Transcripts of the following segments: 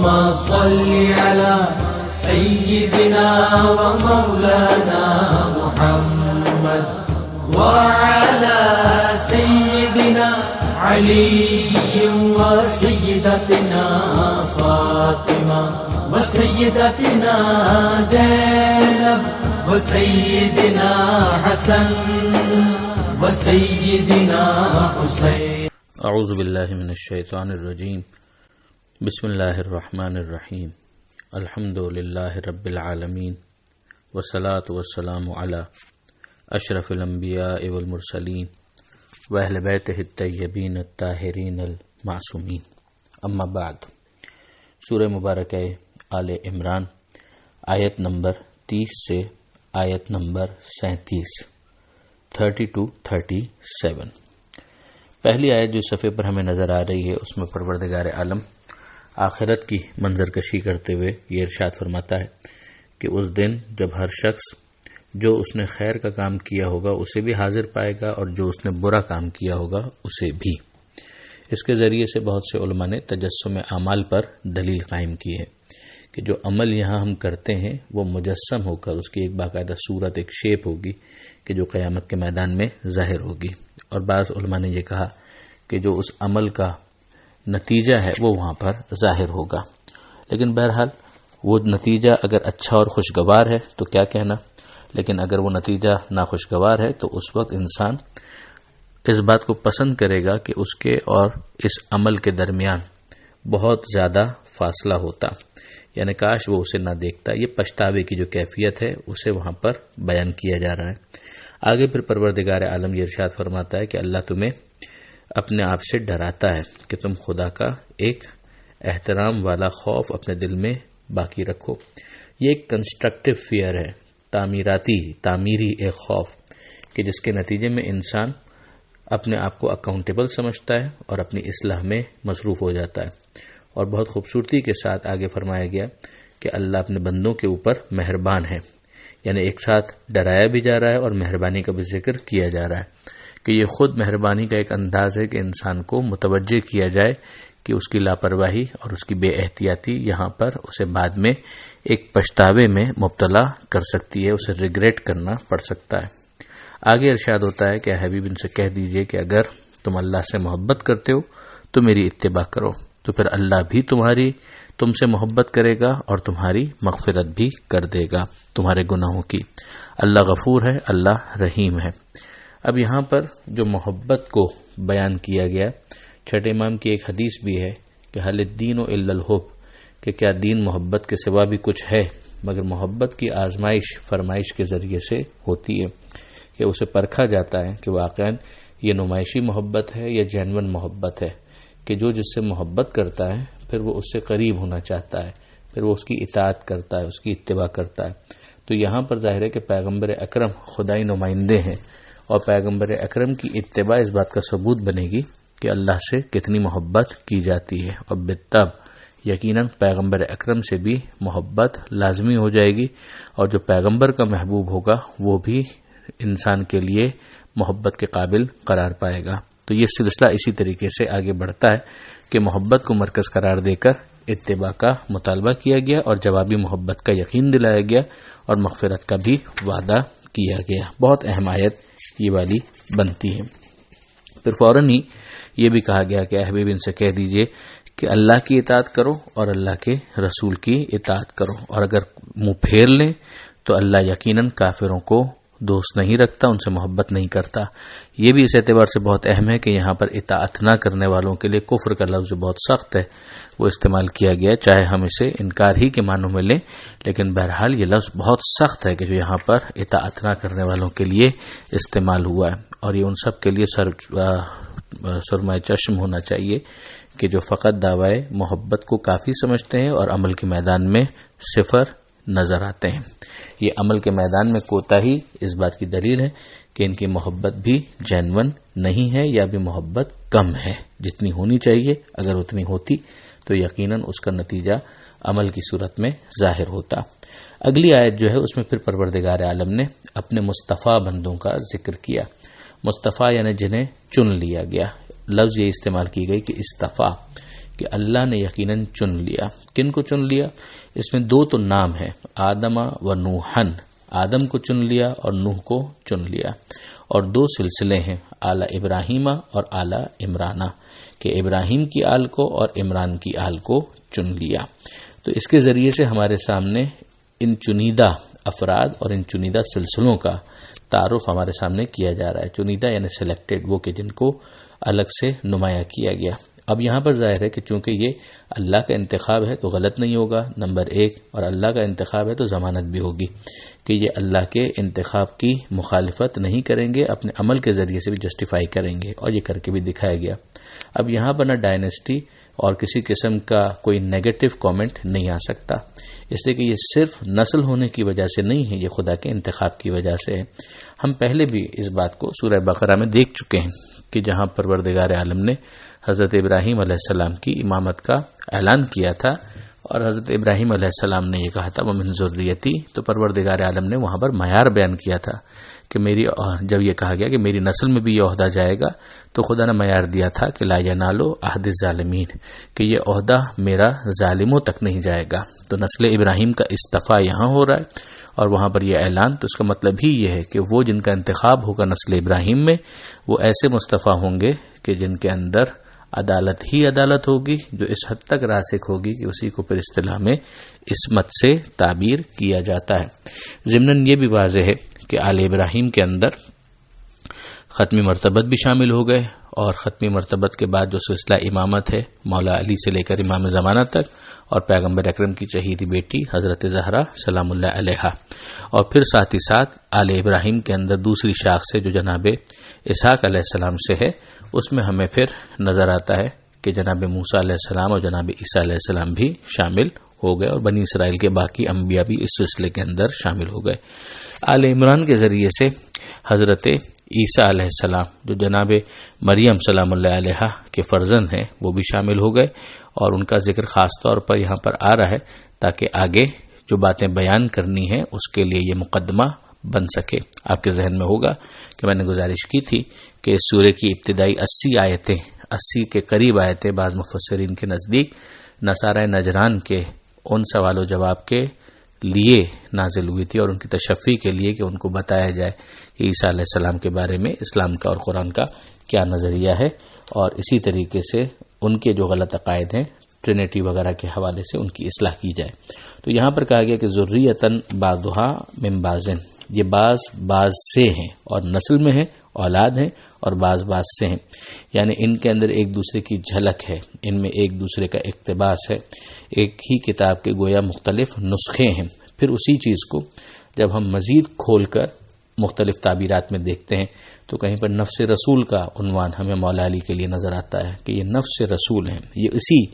اللهم صل على سيدنا ومولانا محمد وعلى سيدنا علي وسيدتنا فاطمة وسيدتنا زينب وسيدنا حسن وسيدنا حسين. اعوذ باللہ من الشیطان الرجیم. بسم اللہ الرحمن الرحیم. الحمد للہ رب العالمین والصلاة والسلام علی اشرف الانبیاء والمرسلین واہل بیتہ الطیبین الطاہرین المعصومین. اما بعد. سورہ مبارکہ آل عمران آیت نمبر 30 سے آیت نمبر 37 32-37. پہلی آیت جو صفحے پر ہمیں نظر آ رہی ہے اس میں پروردگار عالم آخرت کی منظر کشی کرتے ہوئے یہ ارشاد فرماتا ہے کہ اس دن جب ہر شخص جو اس نے خیر کا کام کیا ہوگا اسے بھی حاضر پائے گا اور جو اس نے برا کام کیا ہوگا اسے بھی. اس کے ذریعے سے بہت سے علماء نے تجسم اعمال پر دلیل قائم کی ہے کہ جو عمل یہاں ہم کرتے ہیں وہ مجسم ہو کر اس کی ایک باقاعدہ صورت، ایک شیپ ہوگی کہ جو قیامت کے میدان میں ظاہر ہوگی. اور بعض علماء نے یہ کہا کہ جو اس عمل کا نتیجہ ہے وہ وہاں پر ظاہر ہوگا. لیکن بہرحال وہ نتیجہ اگر اچھا اور خوشگوار ہے تو کیا کہنا، لیکن اگر وہ نتیجہ ناخوشگوار ہے تو اس وقت انسان اس بات کو پسند کرے گا کہ اس کے اور اس عمل کے درمیان بہت زیادہ فاصلہ ہوتا، یعنی کاش وہ اسے نہ دیکھتا. یہ پچھتاوے کی جو کیفیت ہے اسے وہاں پر بیان کیا جا رہا ہے. آگے پھر پروردگار عالم یہ ارشاد فرماتا ہے کہ اللہ تمہیں اپنے آپ سے ڈراتا ہے کہ تم خدا کا ایک احترام والا خوف اپنے دل میں باقی رکھو. یہ ایک کنسٹرکٹیو فیئر ہے، تعمیری ایک خوف کہ جس کے نتیجے میں انسان اپنے آپ کو اکاؤنٹیبل سمجھتا ہے اور اپنی اصلاح میں مصروف ہو جاتا ہے. اور بہت خوبصورتی کے ساتھ آگے فرمایا گیا کہ اللہ اپنے بندوں کے اوپر مہربان ہے، یعنی ایک ساتھ ڈرایا بھی جا رہا ہے اور مہربانی کا بھی ذکر کیا جا رہا ہے کہ یہ خود مہربانی کا ایک انداز ہے کہ انسان کو متوجہ کیا جائے کہ اس کی لاپرواہی اور اس کی بے احتیاطی یہاں پر اسے بعد میں ایک پچھتاوے میں مبتلا کر سکتی ہے، اسے ریگریٹ کرنا پڑ سکتا ہے. آگے ارشاد ہوتا ہے کہ حبیب ان سے کہہ دیجئے کہ اگر تم اللہ سے محبت کرتے ہو تو میری اتباع کرو، تو پھر اللہ بھی تم سے محبت کرے گا اور تمہاری مغفرت بھی کر دے گا تمہارے گناہوں کی. اللہ غفور ہے، اللہ رحیم ہے. اب یہاں پر جو محبت کو بیان کیا گیا، چھٹے امام کی ایک حدیث بھی ہے کہ حل الدین الا الحب، کہ کیا دین محبت کے سوا بھی کچھ ہے، مگر محبت کی آزمائش فرمائش کے ذریعے سے ہوتی ہے کہ اسے پرکھا جاتا ہے کہ واقعاً یہ نمائشی محبت ہے یا جینون محبت ہے، کہ جو جس سے محبت کرتا ہے پھر وہ اس سے قریب ہونا چاہتا ہے، پھر وہ اس کی اطاعت کرتا ہے، اس کی اتباع کرتا ہے. تو یہاں پر ظاہر ہے کہ پیغمبر اکرم خدائی نمائندے ہیں اور پیغمبر اکرم کی اتباع اس بات کا ثبوت بنے گی کہ اللہ سے کتنی محبت کی جاتی ہے، اور بالطبع یقیناً پیغمبر اکرم سے بھی محبت لازمی ہو جائے گی، اور جو پیغمبر کا محبوب ہوگا وہ بھی انسان کے لیے محبت کے قابل قرار پائے گا. تو یہ سلسلہ اسی طریقے سے آگے بڑھتا ہے کہ محبت کو مرکز قرار دے کر اتباع کا مطالبہ کیا گیا اور جوابی محبت کا یقین دلایا گیا اور مغفرت کا بھی وعدہ کیا گیا. بہت اہم آیت یہ والی بنتی ہے. پھر فوراً ہی یہ بھی کہا گیا کہ اے حبیب ان سے کہہ دیجئے کہ اللہ کی اطاعت کرو اور اللہ کے رسول کی اطاعت کرو، اور اگر منہ پھیر لیں تو اللہ یقیناً کافروں کو دوست نہیں رکھتا، ان سے محبت نہیں کرتا. یہ بھی اس اعتبار سے بہت اہم ہے کہ یہاں پر اطاعت نہ کرنے والوں کے لیے کفر کا لفظ جو بہت سخت ہے وہ استعمال کیا گیا، چاہے ہم اسے انکار ہی کے معنوں میں لیں، لیکن بہرحال یہ لفظ بہت سخت ہے کہ جو یہاں پر اطاعت نہ کرنے والوں کے لیے استعمال ہوا ہے. اور یہ ان سب کے لیے سرمایہ چشم ہونا چاہیے کہ جو فقط دعوی محبت کو کافی سمجھتے ہیں اور عمل کے میدان میں صفر نظر آتے ہیں. یہ عمل کے میدان میں کوتاہی اس بات کی دلیل ہے کہ ان کی محبت بھی جینون نہیں ہے، یا بھی محبت کم ہے. جتنی ہونی چاہیے اگر اتنی ہوتی تو یقیناً اس کا نتیجہ عمل کی صورت میں ظاہر ہوتا. اگلی آیت جو ہے اس میں پھر پروردگار عالم نے اپنے مصطفیٰ بندوں کا ذکر کیا. مصطفیٰ یعنی جنہیں چن لیا گیا. لفظ یہ استعمال کی گئی کہ استفا، کہ اللہ نے یقیناً چن لیا. کن کو چن لیا؟ اس میں دو تو نام ہے، آدم و نوحن، آدم کو چن لیا اور نوح کو چن لیا، اور دو سلسلے ہیں، آل ابراہیم اور آل عمرانہ، کہ ابراہیم کی آل کو اور عمران کی آل کو چن لیا. تو اس کے ذریعے سے ہمارے سامنے ان چنیدہ افراد اور ان چنیدہ سلسلوں کا تعارف ہمارے سامنے کیا جا رہا ہے. چنیدہ یعنی سلیکٹڈ، وہ کہ جن کو الگ سے نمایاں کیا گیا. اب یہاں پر ظاہر ہے کہ چونکہ یہ اللہ کا انتخاب ہے تو غلط نہیں ہوگا، نمبر ایک، اور اللہ کا انتخاب ہے تو ضمانت بھی ہوگی کہ یہ اللہ کے انتخاب کی مخالفت نہیں کریں گے، اپنے عمل کے ذریعے سے بھی جسٹیفائی کریں گے، اور یہ کر کے بھی دکھایا گیا. اب یہاں پر نہ ڈائنیسٹی اور کسی قسم کا کوئی نیگیٹو کامنٹ نہیں آ سکتا، اس لیے کہ یہ صرف نسل ہونے کی وجہ سے نہیں ہے، یہ خدا کے انتخاب کی وجہ سے ہے. ہم پہلے بھی اس بات کو سورہ بقرہ میں دیکھ چکے ہیں کہ جہاں پروردگار عالم نے حضرت ابراہیم علیہ السلام کی امامت کا اعلان کیا تھا، اور حضرت ابراہیم علیہ السلام نے یہ کہا تھا وَمِن ذُرِّيَّتِي، تو پروردگار عالم نے وہاں پر معیار بیان کیا تھا کہ جب یہ کہا گیا کہ میری نسل میں بھی یہ عہدہ جائے گا، تو خدا نے معیار دیا تھا کہ لا ینال عہد الظالمین، کہ یہ عہدہ میرا ظالموں تک نہیں جائے گا. تو نسل ابراہیم کا استفاء یہاں ہو رہا ہے، اور وہاں پر یہ اعلان، تو اس کا مطلب ہی یہ ہے کہ وہ جن کا انتخاب ہوگا نسل ابراہیم میں، وہ ایسے مصطفیٰ ہوں گے کہ جن کے اندر عدالت ہی عدالت ہوگی، جو اس حد تک راسخ ہوگی کہ اسی کو پھر اصطلاح میں عصمت سے تعبیر کیا جاتا ہے. ضمناً یہ بھی واضح ہے کہ آل ابراہیم کے اندر ختمی مرتبت بھی شامل ہو گئے، اور ختمی مرتبت کے بعد جو سلسلہ امامت ہے مولا علی سے لے کر امام زمانہ تک، اور پیغمبر اکرم کی چہیدی بیٹی حضرت زہرا سلام اللہ علیہا، اور پھر ساتھ ہی ساتھ آل ابراہیم کے اندر دوسری شاخ سے جو جناب اسحاق علیہ السلام سے ہے، اس میں ہمیں پھر نظر آتا ہے کہ جناب موسیٰ علیہ السلام اور جناب عیسیٰ علیہ السلام بھی شامل ہو گئے، اور بنی اسرائیل کے باقی انبیاء بھی اس سلسلے کے اندر شامل ہو گئے. آل عمران کے ذریعے سے حضرت عیسیٰ علیہ السلام جو جناب مریم سلام اللہ علیہا کے فرزند ہیں، وہ بھی شامل ہو گئے، اور ان کا ذکر خاص طور پر یہاں پر آ رہا ہے تاکہ آگے جو باتیں بیان کرنی ہیں اس کے لیے یہ مقدمہ بن سکے. آپ کے ذہن میں ہوگا کہ میں نے گزارش کی تھی کہ اس سورہ کی ابتدائی 80 آیتیں، 80 کے قریب آیتیں بعض مفسرین کے نزدیک نصارہ نجران کے ان سوال و جواب کے لیے نازل ہوئی تھی، اور ان کی تشفی کے لیے کہ ان کو بتایا جائے کہ عیسیٰ علیہ السلام کے بارے میں اسلام کا اور قرآن کا کیا نظریہ ہے، اور اسی طریقے سے ان کے جو غلط عقائد ہیں ٹرینیٹی وغیرہ کے حوالے سے ان کی اصلاح کی جائے. تو یہاں پر کہا گیا کہ ذریۃً بعضھا من بعض، یہ بعض سے ہیں، اور نسل میں ہیں، اولاد ہیں، اور بعض سے ہیں، یعنی ان کے اندر ایک دوسرے کی جھلک ہے، ان میں ایک دوسرے کا اقتباس ہے، ایک ہی کتاب کے گویا مختلف نسخے ہیں. پھر اسی چیز کو جب ہم مزید کھول کر مختلف تعبیرات میں دیکھتے ہیں تو کہیں پر نفس رسول کا عنوان ہمیں مولا علی کے لیے نظر آتا ہے کہ یہ نفس رسول ہیں، یہ اسی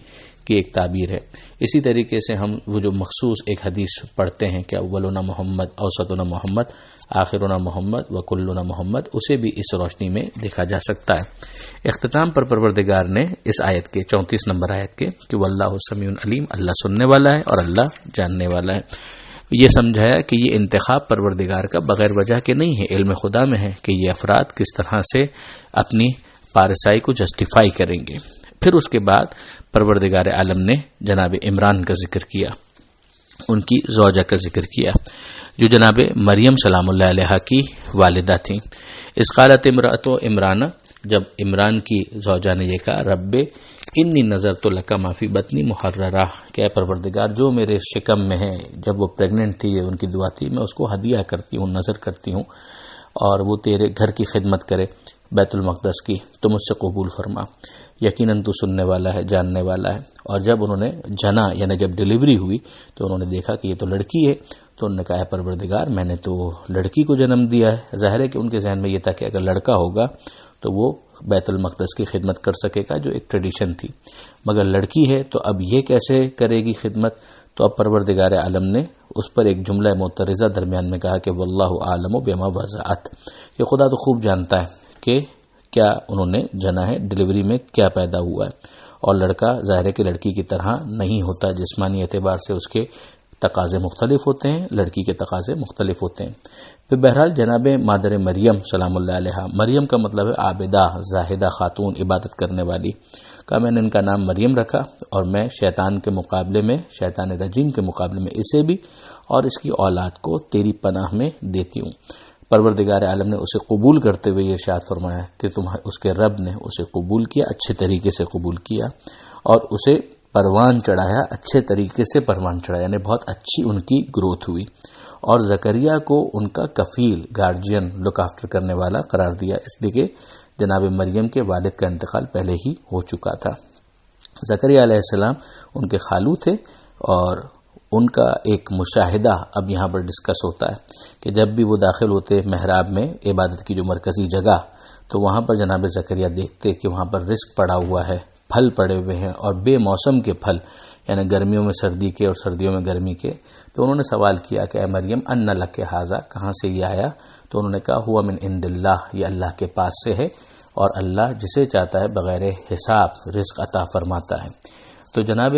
کی ایک تعبیر ہے. اسی طریقے سے ہم وہ جو مخصوص ایک حدیث پڑھتے ہیں کہ اولنا محمد، اوسطنا محمد، آخرنا محمد و کلنا محمد، اسے بھی اس روشنی میں دیکھا جا سکتا ہے. اختتام پر پروردگار نے اس آیت کے 34 نمبر آیت کے کہ واللہ سمیع علیم، اللہ سننے والا ہے اور اللہ جاننے والا ہے، یہ سمجھایا کہ یہ انتخاب پروردگار کا بغیر وجہ کے نہیں ہے، علم خدا میں ہے کہ یہ افراد کس طرح سے اپنی پارسائی کو جسٹیفائی کریں گے. پھر اس کے بعد پروردگار عالم نے جناب عمران کا ذکر کیا، ان کی زوجہ کا ذکر کیا جو جناب مریم سلام اللہ علیہا کی والدہ تھیں. اس قالت امرأۃ عمران، جب عمران کی زوجہ نے یہ کہا رب انی نظرت لک ما فی بطنی محررہ، کہ اے پروردگار جو میرے شکم میں ہے، جب وہ پریگننٹ تھی، ان کی دعا تھی، میں اس کو ہدیہ کرتی ہوں، نظر کرتی ہوں، اور وہ تیرے گھر کی خدمت کرے بیت المقدس کی، تو مجھ سے قبول فرما، یقیناً تو سننے والا ہے، جاننے والا ہے. اور جب انہوں نے جنا یعنی جب ڈیلیوری ہوئی تو انہوں نے دیکھا کہ یہ تو لڑکی ہے، تو انہوں نے کہا ہے پروردگار میں نے تو لڑکی کو جنم دیا ہے. ظاہر ہے کہ ان کے ذہن میں یہ تھا کہ اگر لڑکا ہوگا تو وہ بیت المقدس کی خدمت کر سکے گا، جو ایک ٹریڈیشن تھی، مگر لڑکی ہے تو اب یہ کیسے کرے گی خدمت. تو اب پروردگار عالم نے اس پر ایک جملہ معترضہ درمیان میں کہا کہ واللہ عالم بما وضعت، کہ خدا تو خوب جانتا ہے کہ کیا انہوں نے جنا ہے، ڈیلیوری میں کیا پیدا ہوا ہے. اور لڑکا ظاہر ہے کہ لڑکی کی طرح نہیں ہوتا، جسمانی اعتبار سے اس کے تقاضے مختلف ہوتے ہیں، لڑکی کے تقاضے مختلف ہوتے ہیں. پھر بہرحال جناب مادر مریم سلام اللہ علیہا، مریم کا مطلب ہے عابدہ، زاہدہ خاتون، عبادت کرنے والی. کہا میں نے ان کا نام مریم رکھا اور میں شیطان کے مقابلے میں، شیطان رجیم کے مقابلے میں اسے بھی اور اس کی اولاد کو تیری پناہ میں دیتی ہوں۔ پروردگار عالم نے اسے قبول کرتے ہوئے یہ ارشاد فرمایا کہ اس کے رب نے اسے قبول کیا، اچھے طریقے سے قبول کیا اور اسے پروان چڑھایا، اچھے طریقے سے پروان چڑھایا، یعنی بہت اچھی ان کی گروتھ ہوئی، اور زکریا کو ان کا کفیل، گارجین، لک آفٹر کرنے والا قرار دیا، اس لیے کہ جناب مریم کے والد کا انتقال پہلے ہی ہو چکا تھا۔ زکریا علیہ السلام ان کے خالو تھے، اور ان کا ایک مشاہدہ اب یہاں پر ڈسکس ہوتا ہے کہ جب بھی وہ داخل ہوتے محراب میں، عبادت کی جو مرکزی جگہ، تو وہاں پر جناب زکریا دیکھتے کہ وہاں پر رزق پڑا ہوا ہے، پھل پڑے ہوئے ہیں، اور بے موسم کے پھل، یعنی گرمیوں میں سردی کے اور سردیوں میں گرمی کے۔ تو انہوں نے سوال کیا کہ اے مریم ان لک ھذا، کہاں سے یہ آیا؟ تو انہوں نے کہا ہوا من عند اللہ، یہ اللہ کے پاس سے ہے، اور اللہ جسے چاہتا ہے بغیر حساب رزق عطا فرماتا ہے۔ تو جناب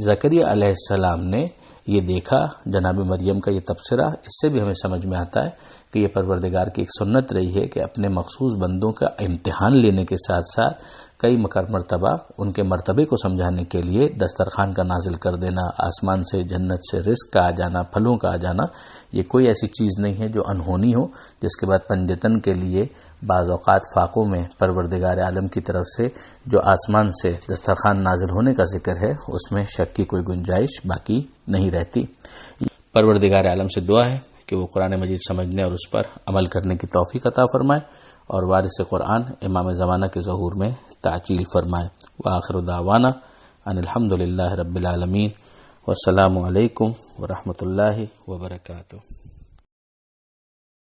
زکریا علیہ السلام نے یہ دیکھا، جناب مریم کا یہ تبصرہ، اس سے بھی ہمیں سمجھ میں آتا ہے کہ یہ پروردگار کی ایک سنت رہی ہے کہ اپنے مخصوص بندوں کا امتحان لینے کے ساتھ ساتھ کئی مرتبہ ان کے مرتبے کو سمجھانے کے لیے دسترخوان کا نازل کر دینا، آسمان سے جنت سے رزق کا آ جانا، پھلوں کا آ جانا، یہ کوئی ایسی چیز نہیں ہے جو انہونی ہو، جس کے بعد پنجتن کے لیے بعض اوقات فاقوں میں پروردگار عالم کی طرف سے جو آسمان سے دسترخوان نازل ہونے کا ذکر ہے، اس میں شک کی کوئی گنجائش باقی نہیں رہتی۔ پروردگار عالم سے دعا ہے کہ وہ قرآن مجید سمجھنے اور اس پر عمل کرنے کی توفیق عطا فرمائے، اور وارث قرآن امام زمانہ کے ظہور میں تعجیل فرمائے۔ وآخر دعوانا ان الحمدللہ رب العالمین، والسلام علیکم ورحمۃ اللہ وبرکاتہ۔